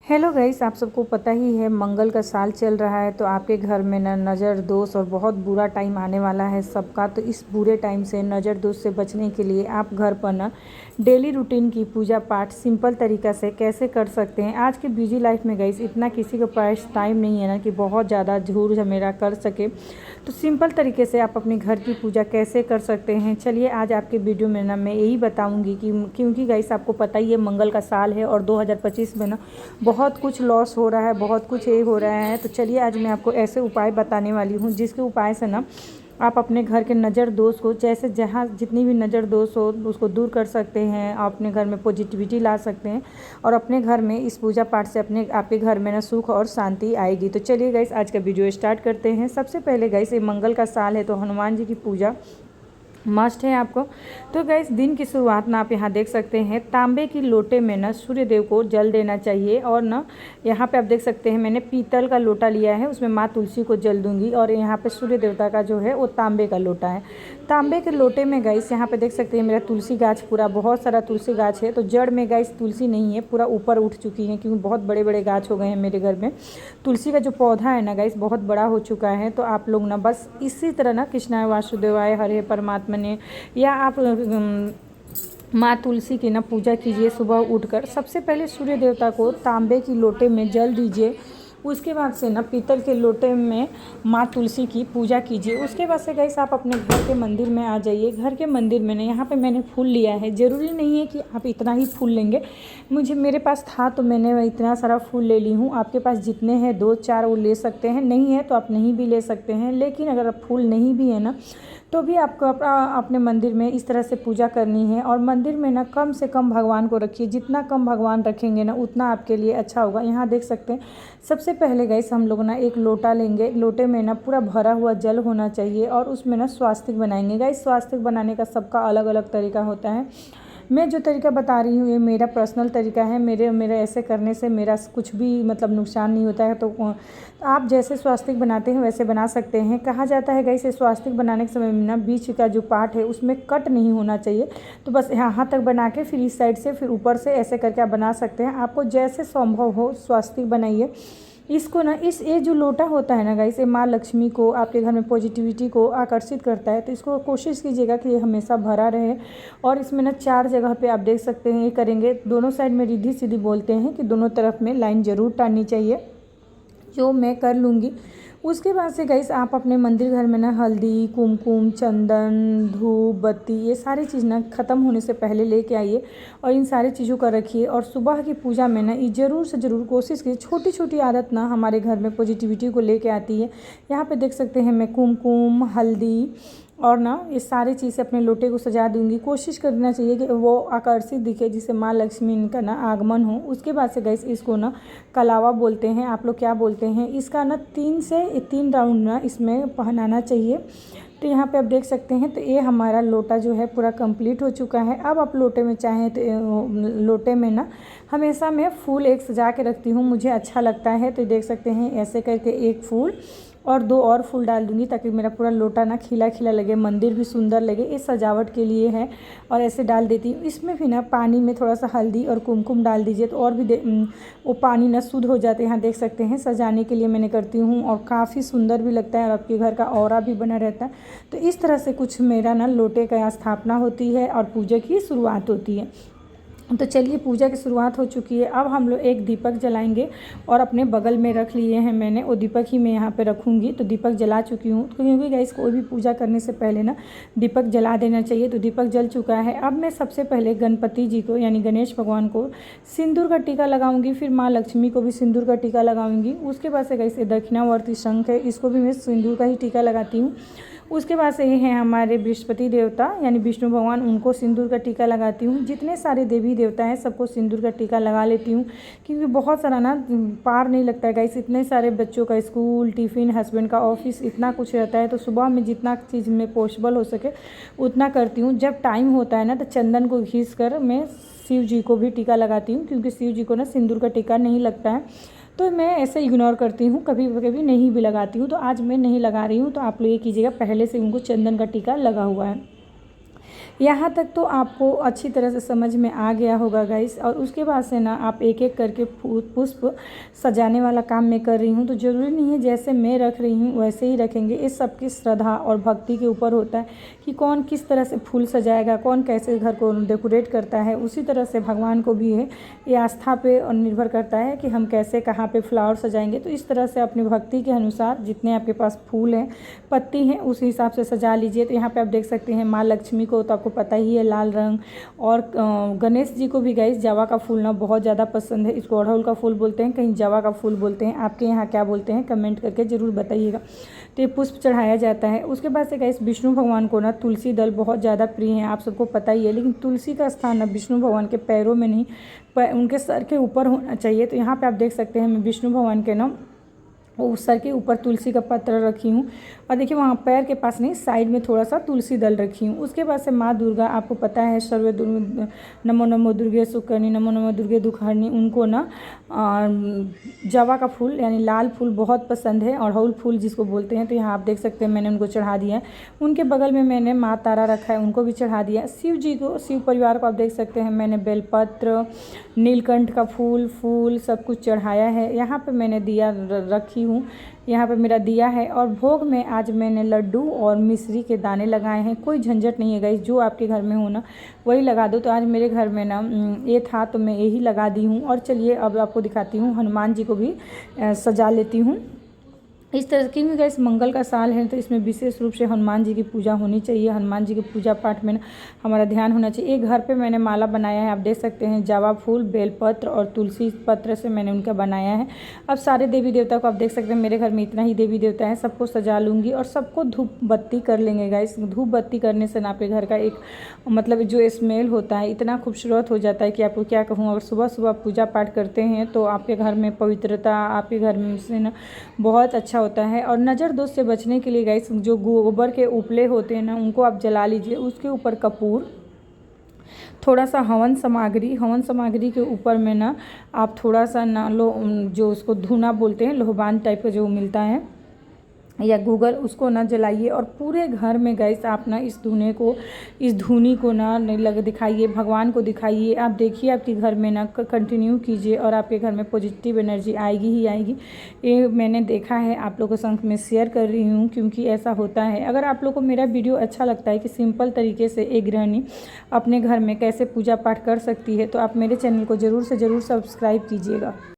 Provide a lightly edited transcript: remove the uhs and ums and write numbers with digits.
Hello guys, आप सबको पता ही है मंगल का साल चल रहा है। तो आपके घर में ना नज़र दोष और बहुत बुरा टाइम आने वाला है सबका। तो इस बुरे टाइम से नज़र दोष से बचने के लिए आप घर पर ना डेली रूटीन की पूजा पाठ सिंपल तरीक़ा से कैसे कर सकते हैं। आज के बिजी लाइफ में गाइस इतना किसी के पास टाइम नहीं है ना कि बहुत ज़्यादा झूर झमेला कर सके। तो सिंपल तरीके से आप अपने घर की पूजा कैसे कर सकते हैं, चलिए आज आपके वीडियो में ना मैं यही बताऊँगी कि क्योंकि गाइस आपको पता ही है मंगल का साल है और 2025 में ना बहुत कुछ लॉस हो रहा है, बहुत कुछ ये हो रहा है। तो चलिए आज मैं आपको ऐसे उपाय बताने वाली हूँ जिसके उपाय से ना आप अपने घर के नज़र दोष को जैसे जहाँ जितनी भी नज़र दोष हो उसको दूर कर सकते हैं। आप अपने घर में पॉजिटिविटी ला सकते हैं और अपने घर में इस पूजा पाठ से आपके घर में ना सुख और शांति आएगी। तो चलिए गाइस आज का वीडियो स्टार्ट करते हैं। सबसे पहले गाइस ये मंगल का साल है तो हनुमान जी की पूजा मस्ट है आपको। तो गैस दिन की शुरुआत ना आप यहाँ देख सकते हैं तांबे की लोटे में ना सूर्य देव को जल देना चाहिए। और ना यहाँ पे आप देख सकते हैं मैंने पीतल का लोटा लिया है, उसमें माँ तुलसी को जल दूंगी। और यहाँ पे सूर्य देवता का जो है वो तांबे का लोटा है। तांबे के लोटे में गैस यहाँ पे देख सकते हैं मेरा तुलसी गाछ पूरा बहुत सारा तुलसी गाछ है। तो जड़ में गैस तुलसी नहीं है, पूरा ऊपर उठ चुकी है क्योंकि बहुत बड़े बड़े गाछ हो गए हैं मेरे घर में। तुलसी का जो पौधा है ना गैस बहुत बड़ा हो चुका है। तो आप लोग ना बस इसी तरह ना कृष्णाय वासुदेवाय हरे परमात्मा ने या आप माँ तुलसी की ना पूजा कीजिए। सुबह उठकर सबसे पहले सूर्य देवता को तांबे की लोटे में जल दीजिए। उसके बाद से ना पीतल के लोटे में माँ तुलसी की पूजा कीजिए। उसके बाद से गाइस आप अपने घर के मंदिर में आ जाइए। घर के मंदिर में ना यहाँ पे मैंने फूल लिया है, ज़रूरी नहीं है कि आप इतना ही फूल लेंगे। मेरे पास था तो मैंने इतना सारा फूल ले ली हूँ। आपके पास जितने हैं 2-4 वो ले सकते हैं, नहीं है तो आप नहीं भी ले सकते हैं। लेकिन अगर आप फूल नहीं भी है ना तो भी आपको अपने मंदिर में इस तरह से पूजा करनी है। और मंदिर में ना कम से कम भगवान को रखिए, जितना कम भगवान रखेंगे ना उतना आपके लिए अच्छा होगा। यहाँ देख सकते हैं सबसे पहले गाइस हम लोग ना एक लोटा लेंगे। लोटे में ना पूरा भरा हुआ जल होना चाहिए और उसमें ना स्वास्तिक बनाएंगे। गाइस स्वास्तिक बनाने का सबका अलग अलग तरीका होता है। मैं जो तरीका बता रही हूँ ये मेरा पर्सनल तरीका है। मेरे ऐसे करने से मेरा कुछ भी मतलब नुकसान नहीं होता है। तो आप जैसे स्वास्तिक बनाते हैं वैसे बना सकते हैं। कहा जाता है गाइस स्वास्तिक बनाने के समय में ना बीच का जो पार्ट है उसमें कट नहीं होना चाहिए। तो बस यहाँ तक बना के फिर इस साइड से फिर ऊपर से ऐसे करके आप बना सकते हैं। आपको जैसे संभव हो स्वास्तिक बनाइए। इसको ना ये जो लोटा होता है ना गाइस ये माँ लक्ष्मी को आपके घर में पॉजिटिविटी को आकर्षित करता है। तो इसको कोशिश कीजिएगा कि ये हमेशा भरा रहे। और इसमें ना 4 जगह पे आप देख सकते हैं ये करेंगे। दोनों साइड में रिद्धि सिद्धि बोलते हैं कि दोनों तरफ में लाइन ज़रूर टाननी चाहिए, जो मैं कर लूँगी। उसके बाद से गाइस आप अपने मंदिर घर में ना हल्दी कुमकुम चंदन धूप बत्ती ये सारी चीज़ ना ख़त्म होने से पहले लेके आइए और इन सारी चीज़ों का रखिए। और सुबह की पूजा में ना ये ज़रूर से ज़रूर कोशिश कीजिए। छोटी छोटी आदत ना हमारे घर में पॉजिटिविटी को लेके आती है। यहाँ पे देख सकते हैं मैं कुमकुम हल्दी और ना ये सारी चीज़ से अपने लोटे को सजा दूंगी। कोशिश करना चाहिए कि वो आकर्षित दिखे जिससे माँ लक्ष्मी का ना आगमन हो। उसके बाद से गैस इसको ना कलावा बोलते हैं, आप लोग क्या बोलते हैं। इसका ना 3 राउंड ना इसमें पहनाना चाहिए। तो यहाँ पे आप देख सकते हैं तो ये हमारा लोटा जो है पूरा कंप्लीट हो चुका है। अब आप लोटे में चाहें तो लोटे में ना हमेशा मैं फूल एक सजा के रखती हूँ, मुझे अच्छा लगता है। तो देख सकते हैं ऐसे करके एक फूल और 2 और फूल डाल दूँगी ताकि मेरा पूरा लोटा ना खिला खिला लगे, मंदिर भी सुंदर लगे। ये सजावट के लिए है और ऐसे डाल देती हूँ। इसमें भी ना पानी में थोड़ा सा हल्दी और कुमकुम डाल दीजिए तो और भी वो पानी ना शुद्ध हो जाते हैं। यहाँ देख सकते हैं सजाने के लिए मैंने करती हूँ और काफ़ी सुंदर भी लगता है और आपके घर का ऑरा भी बना रहता है। तो इस तरह से कुछ मेरा ना लोटे का स्थापना होती है और पूजा की शुरुआत होती है। तो चलिए पूजा की शुरुआत हो चुकी है। अब हम लोग एक दीपक जलाएंगे और अपने बगल में रख लिए हैं मैंने, वो दीपक ही मैं यहाँ पे रखूँगी। तो दीपक जला चुकी हूँ क्योंकि गाइस कोई भी पूजा करने से पहले ना दीपक जला देना चाहिए। तो दीपक जल चुका है। अब मैं सबसे पहले गणपति जी को यानी गणेश भगवान को सिंदूर का टीका लगाऊंगी, फिर माँ लक्ष्मी को भी सिंदूर का टीका लगाऊंगी। उसके बाद से गाइस दक्षिणावर्ती शंख है, इसको भी मैं सिंदूर का ही टीका लगाती हूँ। उसके बाद से ये हैं हमारे बृहस्पति देवता यानी विष्णु भगवान, उनको सिंदूर का टीका लगाती हूँ। जितने सारे देवी देवता हैं सबको सिंदूर का टीका लगा लेती हूँ क्योंकि बहुत सारा ना पार नहीं लगता है गाइस। इतने सारे बच्चों का स्कूल टिफ़िन हस्बैंड का ऑफिस इतना कुछ रहता है। तो सुबह में जितना चीज़ में पॉसिबल हो सके उतना करती हूँ। जब टाइम होता है ना तो चंदन को घिस कर मैं शिव जी को भी टीका लगाती हूँ क्योंकि शिव जी को ना सिंदूर का टीका नहीं लगता है। तो मैं ऐसे इग्नोर करती हूँ, कभी कभी नहीं भी लगाती हूँ। तो आज मैं नहीं लगा रही हूँ तो आप लोग ये कीजिएगा पहले से उनको चंदन का टीका लगा हुआ है। यहाँ तक तो आपको अच्छी तरह से समझ में आ गया होगा गाइस। और उसके बाद से ना आप एक एक करके पुष्प सजाने वाला काम मैं कर रही हूँ। तो ज़रूरी नहीं है जैसे मैं रख रही हूँ वैसे ही रखेंगे, इस सब की श्रद्धा और भक्ति के ऊपर होता है कि कौन किस तरह से फूल सजाएगा, कौन कैसे घर को डेकोरेट करता है। उसी तरह से भगवान को भी है, ये आस्था पे और निर्भर करता है कि हम कैसे कहाँ पे फ्लावर सजाएंगे। तो इस तरह से अपनी भक्ति के अनुसार जितने आपके पास फूल हैं, पत्ती हैं, उस हिसाब से सजा लीजिए। तो यहाँ पे आप देख सकते हैं माँ लक्ष्मी को तो आपको पता ही है लाल रंग, और गणेश जी को भी गाइस जवा का फूल ना बहुत ज़्यादा पसंद है। इसको अड़हुल का फूल बोलते हैं, कहीं जवा का फूल बोलते हैं, आपके यहाँ क्या बोलते हैं कमेंट करके ज़रूर बताइएगा। तो ये पुष्प चढ़ाया जाता है। उसके बाद से गाइस विष्णु भगवान को ना तुलसी दल बहुत ज़्यादा प्रिय है, आप सबको पता ही है। लेकिन तुलसी का स्थान ना विष्णु भगवान के पैरों में नहीं, उनके सर के ऊपर होना चाहिए। तो यहाँ पे आप देख सकते हैं मैं विष्णु भगवान के ना उस सर के ऊपर तुलसी का पत्र रखी हूँ, और देखिए वहाँ पैर के पास नहीं, साइड में थोड़ा सा तुलसी दल रखी हूँ। उसके बाद से माँ दुर्गा, आपको पता है सर्वे नमो नमो दुर्गे सुकर्णी, नमो नमो दुर्गे दुखहरणी, उनको ना जवा का फूल यानी लाल फूल बहुत पसंद है, और अड़हुल फूल जिसको बोलते हैं। तो यहाँ आप देख सकते हैं मैंने उनको चढ़ा दिया है। उनके बगल में मैंने माँ तारा रखा है, उनको भी चढ़ा दिया। शिव जी को, शिव परिवार को आप देख सकते हैं मैंने बेलपत्र, नीलकंठ का फूल सब कुछ चढ़ाया है। यहाँ पे मैंने दिया रखी हूँ, यहाँ पे मेरा दिया है। और भोग में आज मैंने लड्डू और मिश्री के दाने लगाए हैं। कोई झंझट नहीं है गाइस, जो आपके घर में हो ना वही लगा दो। तो आज मेरे घर में ना ये था तो मैं यही लगा दी हूँ। और चलिए अब आपको दिखाती हूँ, हनुमान जी को भी सजा लेती हूँ इस तरह। क्योंकि गाइस मंगल का साल है तो इसमें विशेष रूप से हनुमान जी की पूजा होनी चाहिए। हनुमान जी की पूजा पाठ में हमारा ध्यान होना चाहिए। एक घर पे मैंने माला बनाया है, आप देख सकते हैं जावा फूल, बेलपत्र और तुलसी पत्र से मैंने उनका बनाया है। अब सारे देवी देवता को आप देख सकते हैं, मेरे घर में इतना ही देवी देवता है, सबको सजा लूँगी और सबको धूप बत्ती कर लेंगे गाइस। धूप बत्ती करने से ना आपके घर का एक मतलब जो स्मेल होता है इतना खूबसूरत हो जाता है कि आपको क्या कहूँ। अगर सुबह सुबह पूजा पाठ करते हैं तो आपके घर में पवित्रता, आपके घर में से ना बहुत अच्छा होता है। और नज़र दोष से बचने के लिए गाइस जो गोबर के उपले होते हैं ना उनको आप जला लीजिए। उसके ऊपर कपूर, थोड़ा सा हवन सामग्री के ऊपर में ना आप थोड़ा सा ना जो उसको धूना बोलते हैं, लोहबान टाइप का जो मिलता है या गूगल, उसको ना जलाइए। और पूरे घर में गैस आप ना इस धुनी को ना दिखाइए, भगवान को दिखाइए। आप देखिए आपके घर में ना कंटिन्यू कीजिए और आपके घर में पॉजिटिव एनर्जी आएगी ही आएगी। ये मैंने देखा है, आप लोगों के संग में शेयर कर रही हूँ क्योंकि ऐसा होता है। अगर आप लोगों को मेरा वीडियो अच्छा लगता है कि सिंपल तरीके से एक गृहिणी अपने घर में कैसे पूजा पाठ कर सकती है तो आप मेरे चैनल को ज़रूर से ज़रूर सब्सक्राइब कीजिएगा।